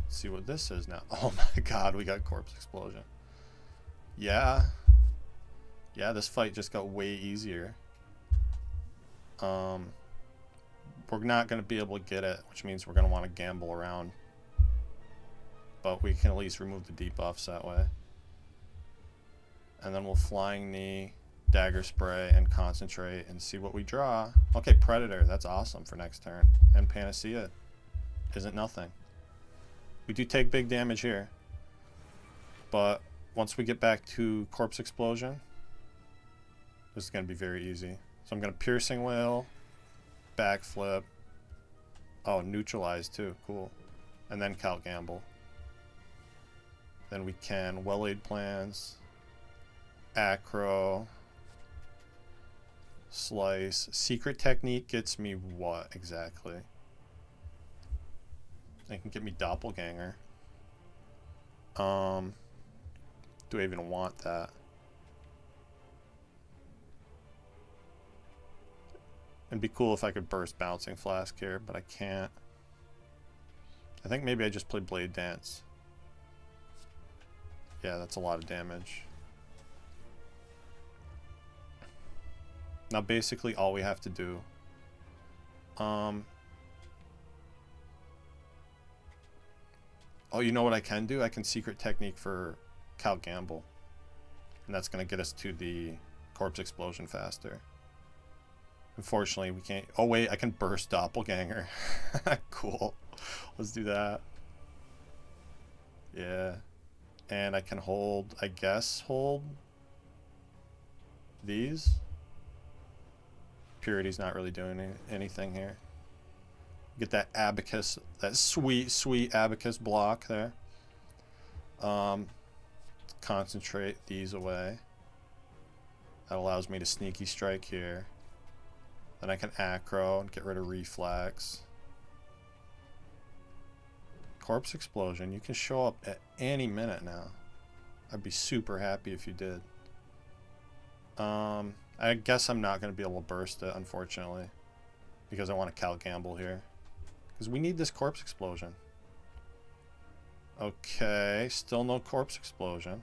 Let's see what this is now. Oh my god, we got corpse explosion. Yeah. Yeah, this fight just got way easier. We're not going to be able to get it, which means we're going to want to gamble around. But we can at least remove the debuffs that way. And then we'll Flying Knee, Dagger Spray, and Concentrate and see what we draw. Okay, Predator. That's awesome for next turn. And Panacea isn't nothing. We do take big damage here. But once we get back to Corpse Explosion, this is going to be very easy. So I'm going to Piercing Wail, Backflip. Oh, Neutralize too. Cool. And then Calc Gamble. Then we can Well-Laid Plans, Acro, Slice. Secret Technique gets me what exactly? It can get me Doppelganger. Do I even want that? It'd be cool if I could burst Bouncing Flask here, but I can't. I think maybe I just play Blade Dance. Yeah, that's a lot of damage. Now basically all we have to do oh, you know what I can do? I can Secret Technique for Cal Gamble. And that's going to get us to the Corpse Explosion faster. Unfortunately, we can't... Oh, wait, I can burst Doppelganger. Cool. Let's do that. Yeah. And I can hold... I guess hold... these? Purity's not really doing anything here. Get that Abacus... That sweet, sweet Abacus block there. Concentrate these away. That allows me to Sneaky Strike here. Then I can Acro and get rid of Reflex. Corpse Explosion. You can show up at any minute now. I'd be super happy if you did. I guess I'm not going to be able to burst it, unfortunately. Because I want to Cal Gamble here. Because we need this Corpse Explosion. Okay, still no Corpse Explosion.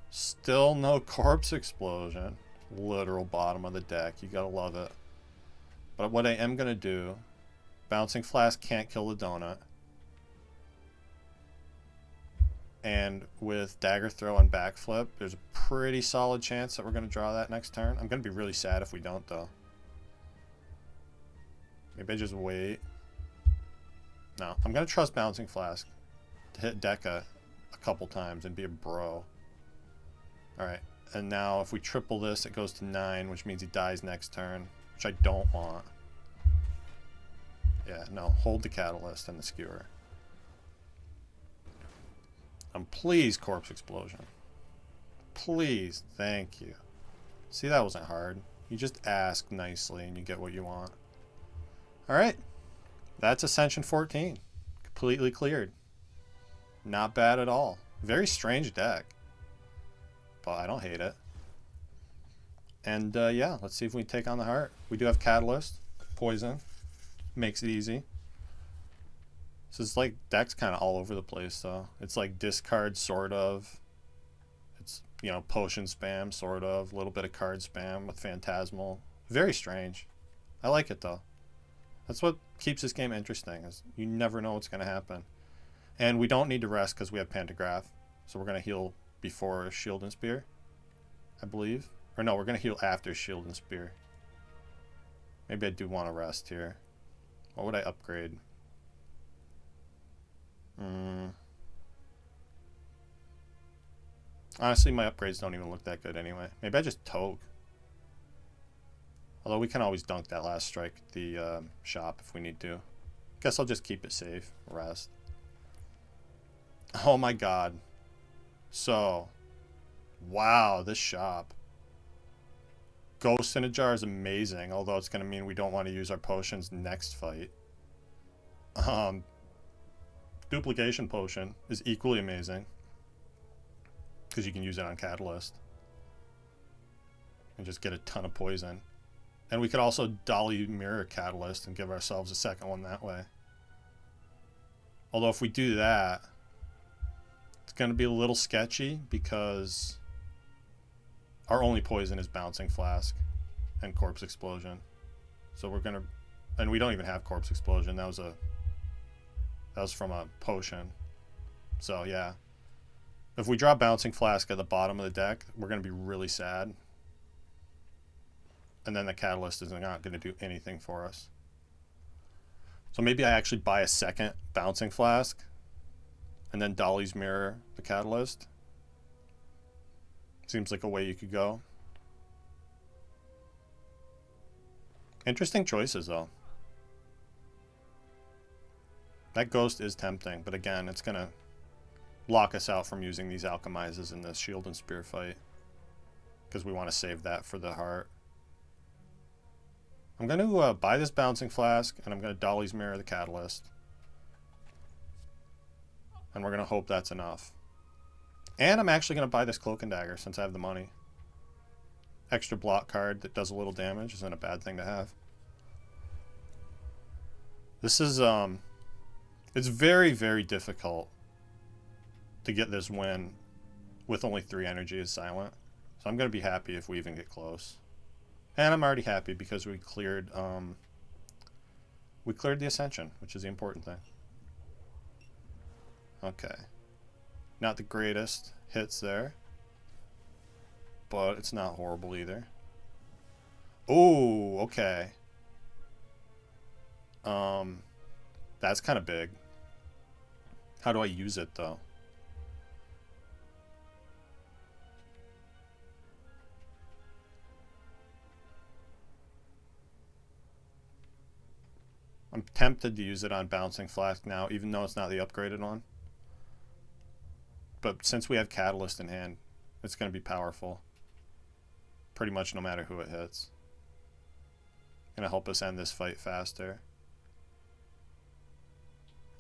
Still no Corpse Explosion. Literal bottom of the deck. You gotta love it. But what I am gonna do... Bouncing Flask can't kill the donut. And with Dagger Throw and Backflip, there's a pretty solid chance that we're gonna draw that next turn. I'm gonna be really sad if we don't, though. Maybe I just wait. No, I'm gonna trust Bouncing Flask to hit Deka a couple times and be a bro. Alright, and now if we triple this, it goes to 9, which means he dies next turn, which I don't want. Yeah, no. Hold the catalyst and the skewer. Please, corpse explosion. Please. Thank you. See, that wasn't hard. You just ask nicely and you get what you want. Alright. That's Ascension 14. Completely cleared. Not bad at all. Very strange deck. But I don't hate it. And yeah, let's see if we can take on the heart. We do have Catalyst. Poison. Makes it easy. So it's like deck's kind of all over the place though. It's like discard sort of. It's, you know, potion spam sort of. A little bit of card spam with Phantasmal. Very strange. I like it though. That's what keeps this game interesting, is you never know what's going to happen. And we don't need to rest because we have Pantograph. So we're going to heal before Shield and Spear, I believe. Or no, we're going to heal after Shield and Spear. Maybe I do want to rest here. What would I upgrade? Honestly, my upgrades don't even look that good anyway. Maybe I just Togue. Although we can always dunk that last strike at the shop if we need to. Guess I'll just keep it safe. Rest. Oh my god. So, wow, this shop. Ghost in a Jar is amazing, although it's going to mean we don't want to use our potions next fight. Duplication Potion is equally amazing, because you can use it on Catalyst. And just get a ton of poison. And we could also Dolly Mirror Catalyst and give ourselves a second one that way. Although if we do that, it's going to be a little sketchy because our only poison is Bouncing Flask and Corpse Explosion. So we're going to... And we don't even have Corpse Explosion. That was from a potion. So yeah. If we draw Bouncing Flask at the bottom of the deck, we're going to be really sad. And then the Catalyst is not going to do anything for us. So maybe I actually buy a second Bouncing Flask and then Dolly's Mirror the Catalyst. Seems like a way you could go. Interesting choices though. That Ghost is tempting, but again, it's going to lock us out from using these Alchemizes in this Shield and Spear fight. Because we want to save that for the heart. I'm going to buy this Bouncing Flask, and I'm going to Dolly's Mirror the Catalyst. And we're going to hope that's enough. And I'm actually going to buy this Cloak and Dagger, since I have the money. Extra block card that does a little damage isn't a bad thing to have. This is, it's very, very difficult to get this win with only 3 energy as silent. So I'm going to be happy if we even get close. And I'm already happy because we cleared the Ascension, which is the important thing. Okay. Not the greatest hits there, but it's not horrible either. Oh, okay. That's kind of big. How do I use it though? I'm tempted to use it on Bouncing Flask now, even though it's not the upgraded one. But since we have Catalyst in hand, it's going to be powerful. Pretty much no matter who it hits. Going to help us end this fight faster.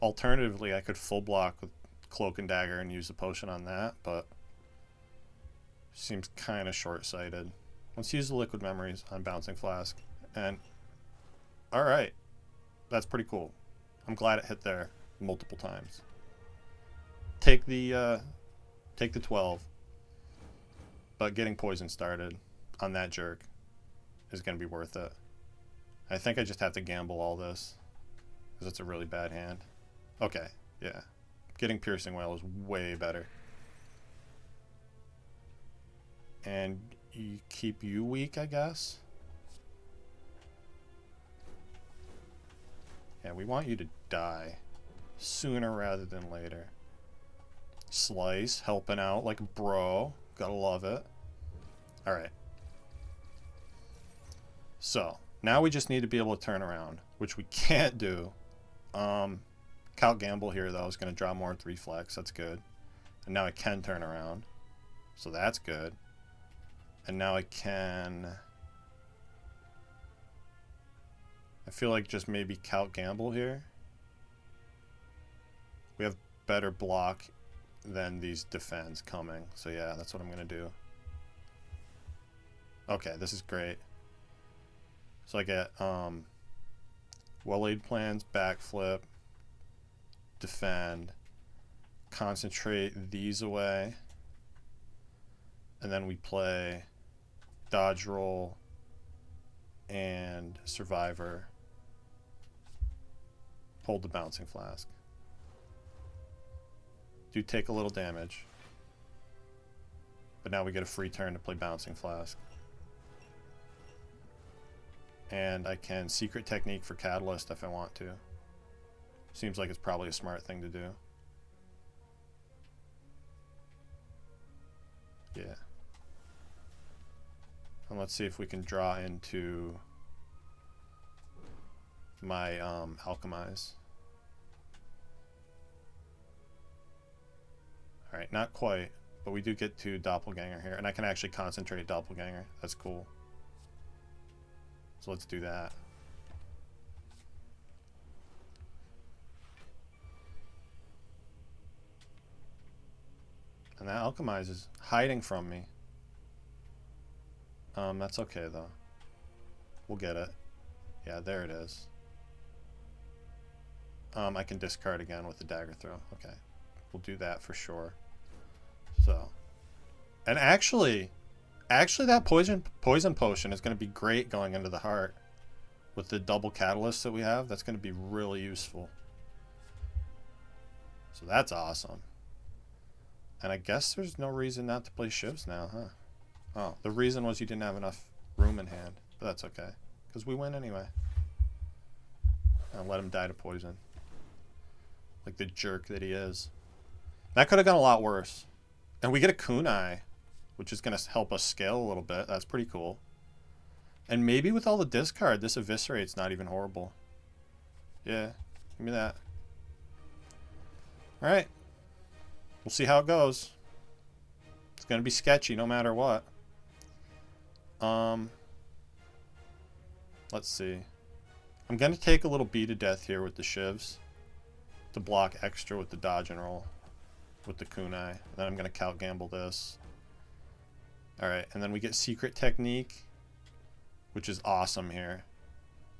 Alternatively, I could full block with Cloak and Dagger and use the potion on that, but seems kind of short-sighted. Let's use the Liquid Memories on Bouncing Flask. And, alright. That's pretty cool. I'm glad it hit there multiple times. Take the 12. But getting poison started on that jerk is going to be worth it. I think I just have to gamble all this because it's a really bad hand. Okay, yeah. Getting Piercing Wail is way better. And you keep you weak, I guess. Yeah, we want you to die sooner rather than later. Slice, helping out like a bro. Gotta love it. Alright. So, now we just need to be able to turn around, which we can't do Count Gamble here, though, is going to draw more with reflex. That's good. And now I can turn around. So that's good. And now I can... I feel like just maybe Count Gamble here. We have better block than these defends coming. So yeah, that's what I'm going to do. Okay, this is great. So I get well-laid plans, backflip, defend, concentrate these away, and then we play dodge roll and survivor. Hold the bouncing flask. Do take a little damage, but now we get a free turn to play bouncing flask. And I can secret technique for catalyst if I want to. Seems like it's probably a smart thing to do. Yeah. And let's see if we can draw into my alchemize. Alright, not quite, but we do get to doppelganger here, and I can actually concentrate doppelganger. That's cool. So let's do that. And that alchemize is hiding from me. That's okay though. We'll get it. Yeah, there it is. I can discard again with the dagger throw. Okay. We'll do that for sure. So. And actually that poison potion is going to be great going into the heart. With the double catalyst that we have, that's going to be really useful. So that's awesome. And I guess there's no reason not to play shivs now, huh? Oh, the reason was you didn't have enough room in hand. But that's okay. Because we win anyway. And let him die to poison. Like the jerk that he is. That could have gone a lot worse. And we get a kunai, which is going to help us scale a little bit. That's pretty cool. And maybe with all the discard, this eviscerate's not even horrible. Yeah, give me that. Alright. We'll see how it goes. It's going to be sketchy no matter what. Let's see. I'm going to take a little beat of death here with the shivs to block extra with the dodge and roll with the kunai. Then I'm going to count gamble this. Alright, and then we get secret technique, which is awesome here.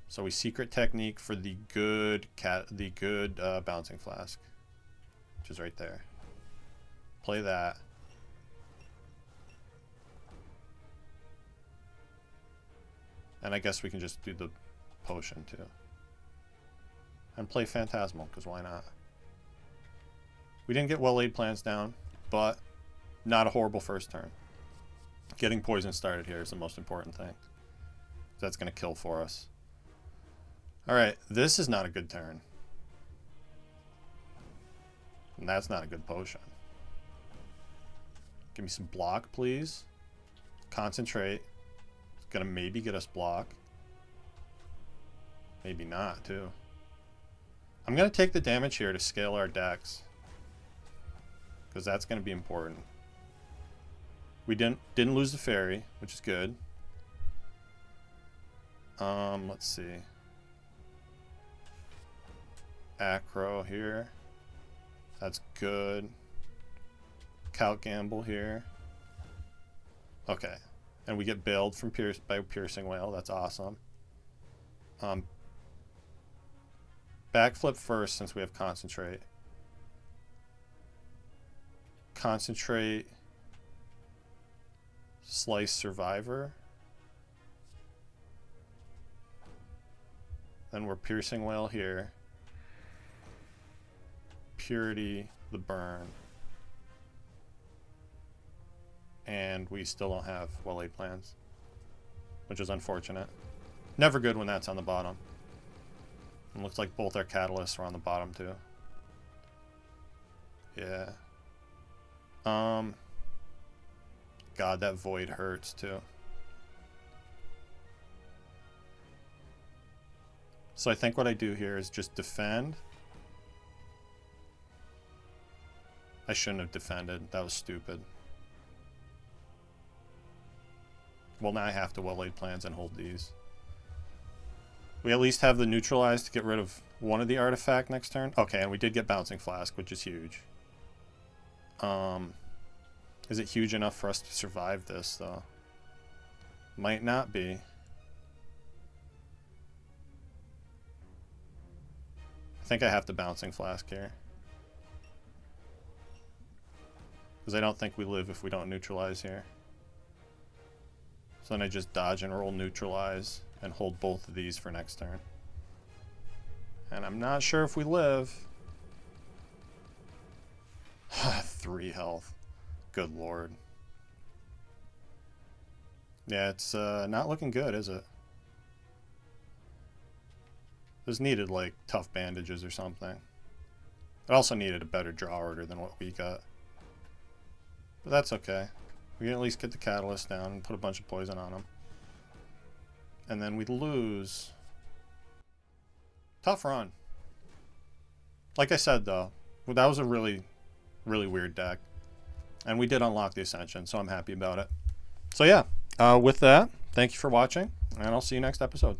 So we secret technique for the good bouncing flask, which is right there. Play that. And I guess we can just do the potion too. And play Phantasmal, because why not? We didn't get well-laid plans down, but not a horrible first turn. Getting poison started here is the most important thing. That's going to kill for us. Alright, this is not a good turn. And that's not a good potion. Give me some block, please. Concentrate. It's going to maybe get us block. Maybe not, too. I'm going to take the damage here to scale our decks. Because that's going to be important. We didn't lose the fairy, which is good. Let's see. Acro here. That's good. Count gamble here. Okay. And we get bailed from by Piercing Whale. That's awesome. Backflip first since we have concentrate. Concentrate. Slice survivor. Then we're Piercing Whale here. Purity, the burn. And we still don't have well-laid plans, which is unfortunate. Never good when that's on the bottom. It looks like both our catalysts are on the bottom too. Yeah. God, that void hurts too. So I think what I do here is just defend. I shouldn't have defended. That was stupid. Well, now I have to well-laid plans and hold these. We at least have the neutralize to get rid of one of the artifact next turn. Okay, and we did get Bouncing Flask, which is huge. Is it huge enough for us to survive this, though? Might not be. I think I have to Bouncing Flask here. Because I don't think we live if we don't neutralize here. So then I just dodge and roll neutralize and hold both of these for next turn. And I'm not sure if we live. 3 health. Good lord. Yeah, it's not looking good, is it? This needed like tough bandages or something. It also needed a better draw order than what we got. But that's okay. We can at least get the catalyst down and put a bunch of poison on them. And then we lose. Tough run. Like I said, though, that was a really, really weird deck. And we did unlock the Ascension, so I'm happy about it. So yeah, with that, thank you for watching, and I'll see you next episode.